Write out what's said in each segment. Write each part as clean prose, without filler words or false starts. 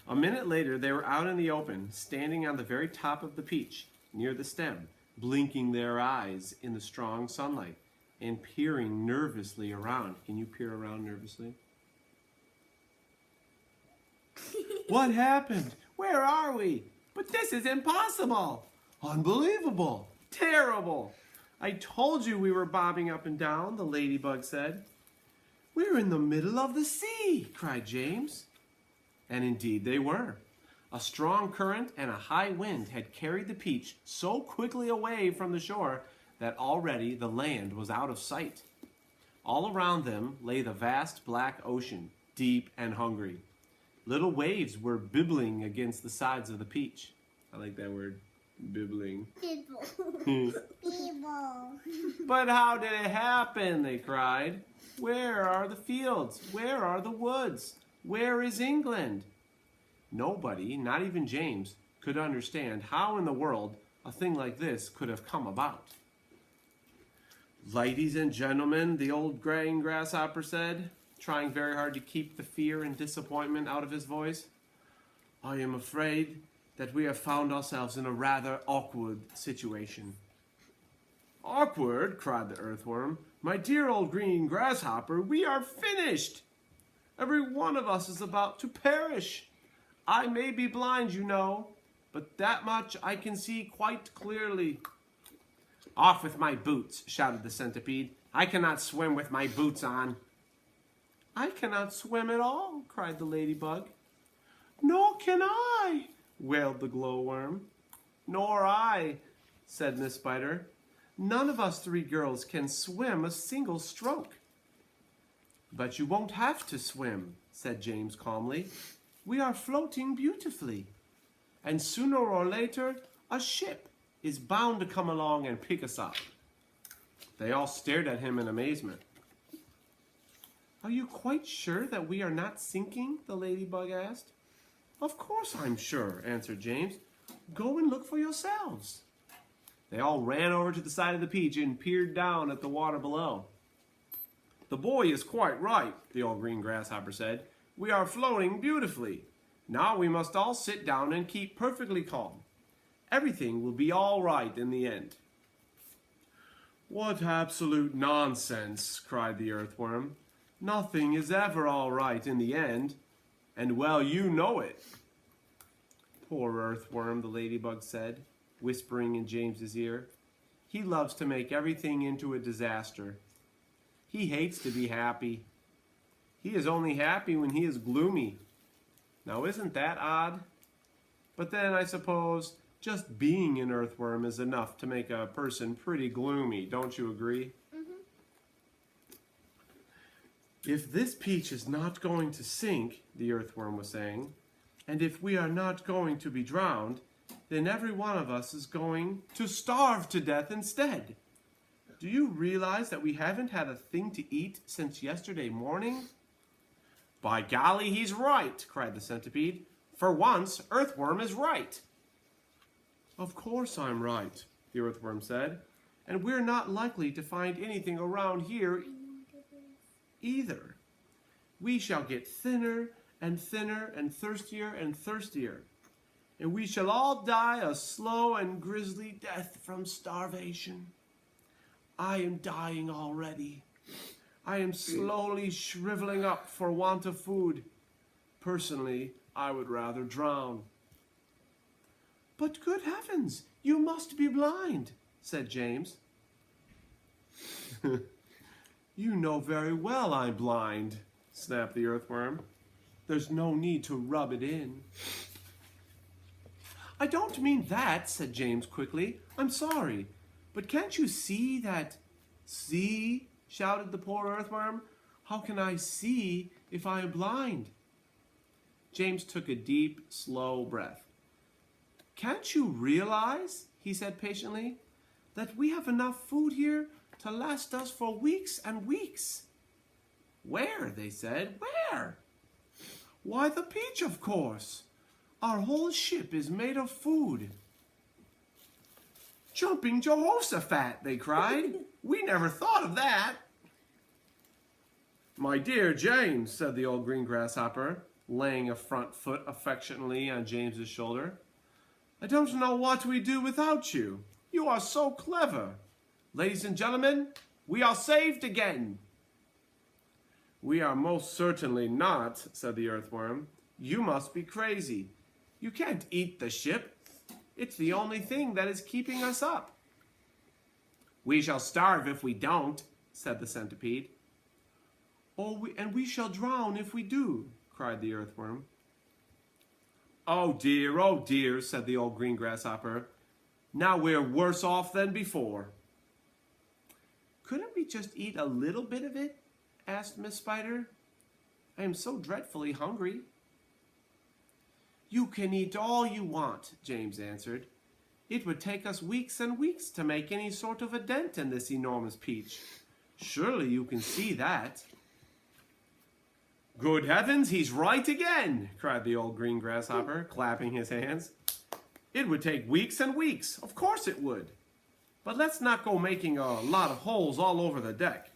A minute later, they were out in the open, standing on the very top of the peach, near the stem, blinking their eyes in the strong sunlight and peering nervously around. Can you peer around nervously? What happened? Where are we? But this is impossible. Unbelievable. Terrible. I told you we were bobbing up and down, the ladybug said. We're in the middle of the sea, cried James. And indeed they were. A strong current and a high wind had carried the peach so quickly away from the shore that already the land was out of sight. All around them lay the vast black ocean, deep and hungry. Little waves were bibbling against the sides of the peach. I like that word, bibbling. Bibble. But how did it happen? They cried. Where are the fields? Where are the woods? Where is England? Nobody, not even James, could understand how in the world a thing like this could have come about. Ladies and gentlemen, the old graying grasshopper said, trying very hard to keep the fear and disappointment out of his voice, I am afraid that we have found ourselves in a rather awkward situation. Awkward? Cried the earthworm. My dear old green grasshopper, we are finished. Every one of us is about to perish. I may be blind, you know, but that much I can see quite clearly. Off with my boots, shouted the centipede. I cannot swim with my boots on. I cannot swim at all, cried the ladybug. Nor can I, wailed the glowworm. Nor I, said Miss Spider. None of us three girls can swim a single stroke. But you won't have to swim, said James calmly. We are floating beautifully. And sooner or later, a ship is bound to come along and pick us up. They all stared at him in amazement. Are you quite sure that we are not sinking? The ladybug asked. Of course I'm sure, answered James. Go and look for yourselves. They all ran over to the side of the peach and peered down at the water below. The boy is quite right, the old green grasshopper said. We are floating beautifully. Now we must all sit down and keep perfectly calm. Everything will be all right in the end. What absolute nonsense, cried the earthworm. Nothing is ever all right in the end, and well you know it. Poor earthworm, the ladybug said, whispering in James's ear. He loves to make everything into a disaster. He hates to be happy. He is only happy when he is gloomy. Now isn't that odd? But then I suppose just being an earthworm is enough to make a person pretty gloomy, don't you agree? Mm-hmm. If this peach is not going to sink, the earthworm was saying, and if we are not going to be drowned, then every one of us is going to starve to death instead. Do you realize that we haven't had a thing to eat since yesterday morning? By golly, he's right, cried the centipede. For once, earthworm is right. Of course I'm right, the earthworm said, and we're not likely to find anything around here either. We shall get thinner and thinner and thirstier, and we shall all die a slow and grisly death from starvation. I am dying already. I am slowly shriveling up for want of food. Personally, I would rather drown. But good heavens, you must be blind, said James. You know very well I'm blind, snapped the earthworm. There's no need to rub it in. I don't mean that, said James quickly. I'm sorry, but can't you see that? See? Shouted the poor earthworm. How can I see if I am blind? James took a deep, slow breath. Can't you realize, he said patiently, that we have enough food here to last us for weeks and weeks? Where? They said. Where? Why, the peach, of course. Our whole ship is made of food. Jumping Jehoshaphat, they cried. We never thought of that. My dear James, said the old green grasshopper, laying a front foot affectionately on James's shoulder. I don't know what we'd do without you. You are so clever. Ladies and gentlemen, we are saved again. We are most certainly not, said the earthworm. You must be crazy. You can't eat the ship. It's the only thing that is keeping us up. We shall starve if we don't, said the centipede. And we shall drown if we do, cried the earthworm. Oh dear, said the old green grasshopper. Now we're worse off than before. Couldn't we just eat a little bit of it? Asked Miss Spider. I am so dreadfully hungry. You can eat all you want, James answered. It would take us weeks and weeks to make any sort of a dent in this enormous peach. Surely you can see that. Good heavens, he's right again, cried the old green grasshopper, clapping his hands. It would take weeks and weeks. Of course it would. But let's not go making a lot of holes all over the deck.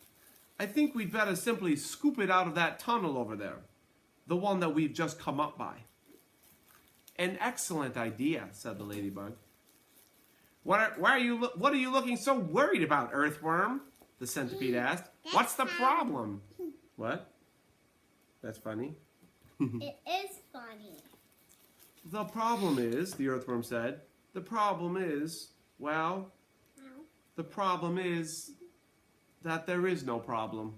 I think we'd better simply scoop it out of that tunnel over there, the one that we've just come up by. An excellent idea, said the ladybug. What are you looking so worried about, earthworm? The centipede asked. What's the problem? What? That's funny. It is funny. The problem is, the earthworm said, the problem is, well, the problem is that there is no problem.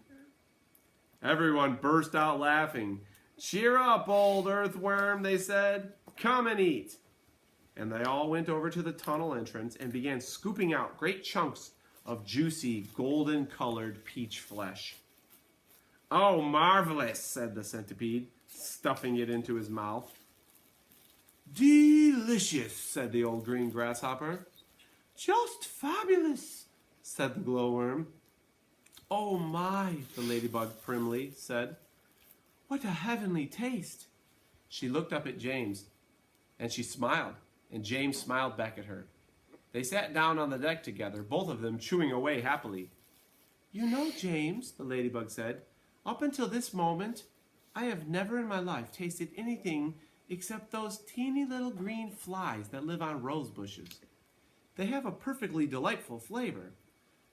Everyone burst out laughing. Cheer up, old earthworm, they said. Come and eat. And they all went over to the tunnel entrance and began scooping out great chunks of juicy, golden-colored peach flesh. Oh, marvelous, said the centipede, stuffing it into his mouth. Delicious, said the old green grasshopper. Just fabulous, said the glowworm. Oh my, the ladybug primly said. What a heavenly taste. She looked up at James, and she smiled, and James smiled back at her. They sat down on the deck together, both of them chewing away happily. You know, James, the ladybug said, up until this moment, I have never in my life tasted anything except those teeny little green flies that live on rose bushes. They have a perfectly delightful flavor,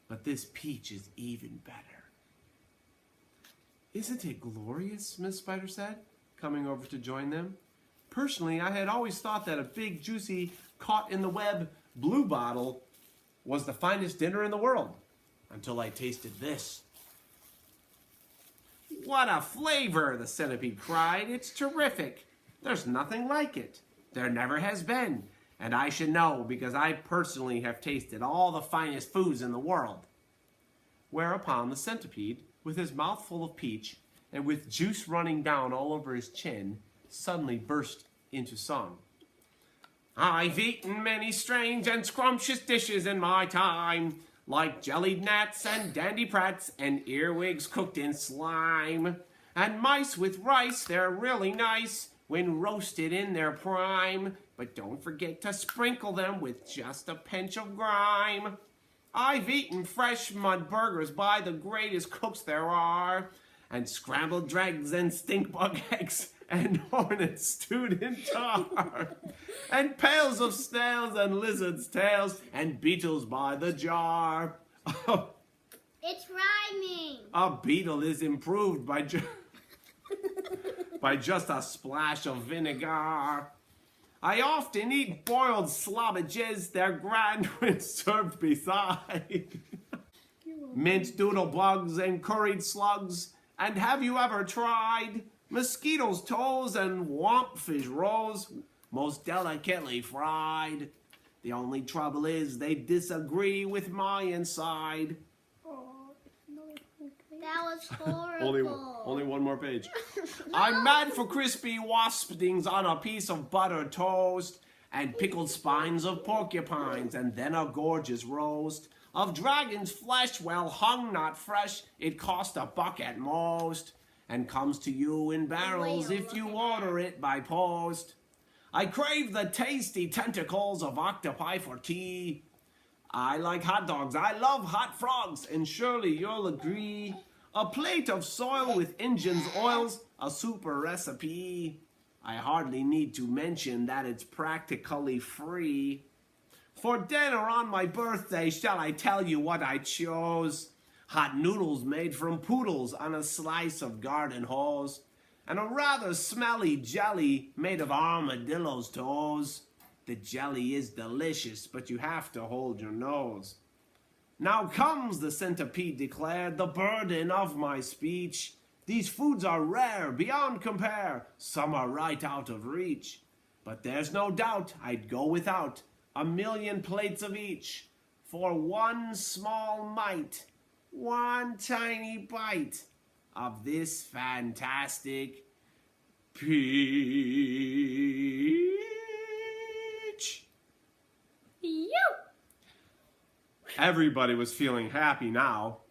but this peach is even better. Isn't it glorious, Miss Spider said, coming over to join them. Personally, I had always thought that a big, juicy, caught-in-the-web bluebottle was the finest dinner in the world, until I tasted this. What a flavor, the centipede cried. It's terrific. There's nothing like it. There never has been. And I should know because I personally have tasted all the finest foods in the world. Whereupon the centipede, with his mouth full of peach and with juice running down all over his chin, suddenly burst into song. I've eaten many strange and scrumptious dishes in my time, like jellied gnats and dandy-prats and earwigs cooked in slime. And mice with rice, they're really nice when roasted in their prime. But don't forget to sprinkle them with just a pinch of grime. I've eaten fresh mud burgers by the greatest cooks there are, and scrambled dregs and stink bug eggs and hornets stewed in tar, and pails of snails and lizards' tails and beetles by the jar. It's rhyming. A beetle is improved by just a splash of vinegar. I often eat boiled slobbages, they're grand when served beside minced doodle bugs and curried slugs. And have you ever tried mosquitoes' toes and wampfish rolls, most delicately fried? The only trouble is they disagree with my inside. That was horrible. Only one more page. I'm mad for crispy waspings on a piece of buttered toast, and pickled spines of porcupines, and then a gorgeous roast of dragon's flesh, well hung, not fresh. It cost $1 at most, and comes to you in barrels if you order it by post. I crave the tasty tentacles of octopi for tea. I like hot dogs, I love hot frogs, and surely you'll agree. A plate of soil with Injun's oils a super recipe. I hardly need to mention that it's practically free. For dinner on my birthday, shall I tell you what I chose? Hot noodles made from poodles on a slice of garden hose, and a rather smelly jelly made of armadillo's toes. The jelly is delicious, but you have to hold your nose. Now comes, the centipede declared, the burden of my speech. These foods are rare, beyond compare. Some are right out of reach. But there's no doubt I'd go without 1,000,000 plates of each for one small mite, one tiny bite of this fantastic peach. You. Everybody was feeling happy now.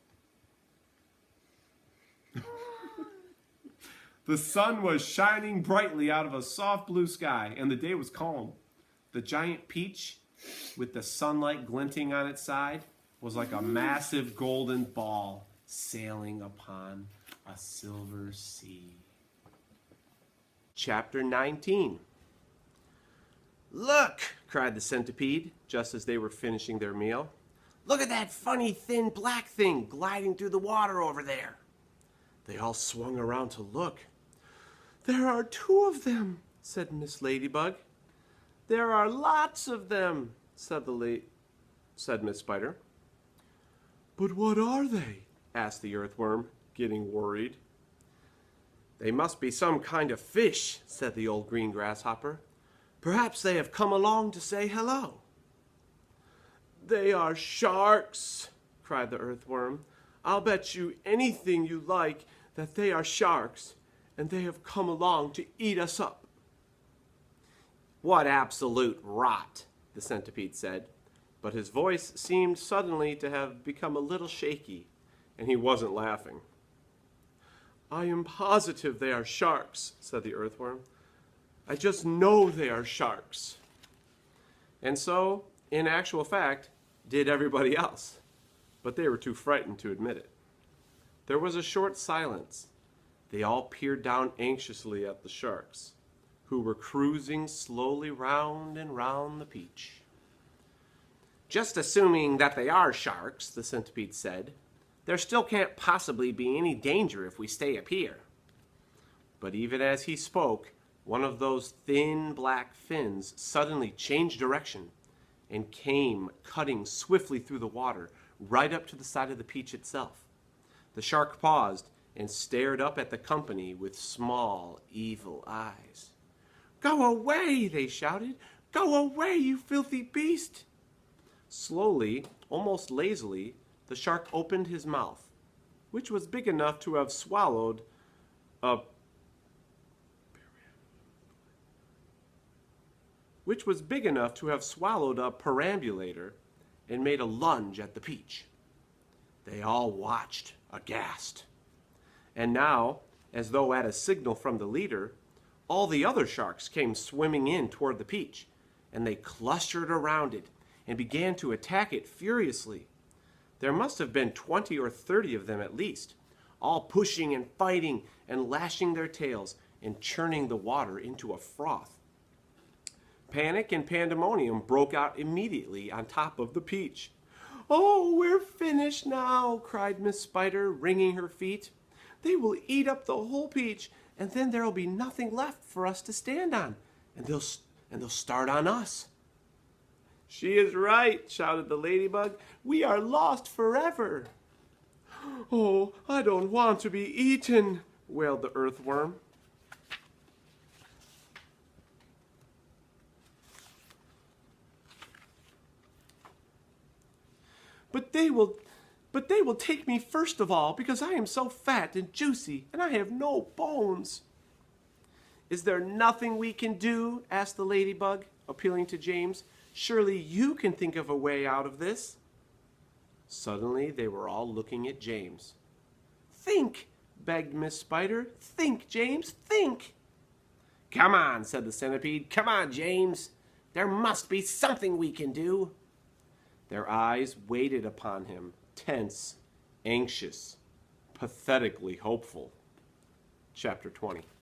The sun was shining brightly out of a soft blue sky, and the day was calm. The giant peach, with the sunlight glinting on its side, was like a massive golden ball sailing upon a silver sea. Chapter 19. "Look!" cried the centipede, just as they were finishing their meal. "Look at that funny, thin, black thing gliding through the water over there." They all swung around to look. "There are 2 of them," said Miss Ladybug. "There are lots of them," said Miss Spider. "But what are they?" asked the earthworm, getting worried. "They must be some kind of fish," said the old green grasshopper. "Perhaps they have come along to say hello." "They are sharks," cried the earthworm. "I'll bet you anything you like that they are sharks, and they have come along to eat us up." "What absolute rot," the centipede said, but his voice seemed suddenly to have become a little shaky, and he wasn't laughing. "I am positive they are sharks," said the earthworm. "I just know they are sharks." And so, in actual fact, did everybody else, but they were too frightened to admit it. There was a short silence. They all peered down anxiously at the sharks, who were cruising slowly round and round the peach. "Just assuming that they are sharks," the centipede said, "there still can't possibly be any danger if we stay up here." But even as he spoke, one of those thin black fins suddenly changed direction and came cutting swiftly through the water right up to the side of the peach itself. The shark paused and stared up at the company with small, evil eyes. "Go away!" they shouted. "Go away, you filthy beast!" Slowly, almost lazily, the shark opened his mouth, which was big enough to have swallowed a perambulator, and made a lunge at the peach. They all watched, aghast. And now, as though at a signal from the leader, all the other sharks came swimming in toward the peach, and they clustered around it and began to attack it furiously. There must have been 20 or 30 of them at least, all pushing and fighting and lashing their tails and churning the water into a froth. Panic and pandemonium broke out immediately on top of the peach. "Oh, we're finished now," cried Miss Spider, wringing her feet. "They will eat up the whole peach, and then there'll be nothing left for us to stand on, and they'll start on us." "She is right," shouted the ladybug. "We are lost forever." "Oh, I don't want to be eaten," wailed the earthworm. But they will take me first of all, because I am so fat and juicy, and I have no bones." "Is there nothing we can do?" asked the ladybug, appealing to James. "Surely you can think of a way out of this." Suddenly they were all looking at James. "Think," begged Miss Spider. "Think, James, think." "Come on," said the centipede. "Come on, James. There must be something we can do." Their eyes waited upon him, tense, anxious, pathetically hopeful. chapter 20.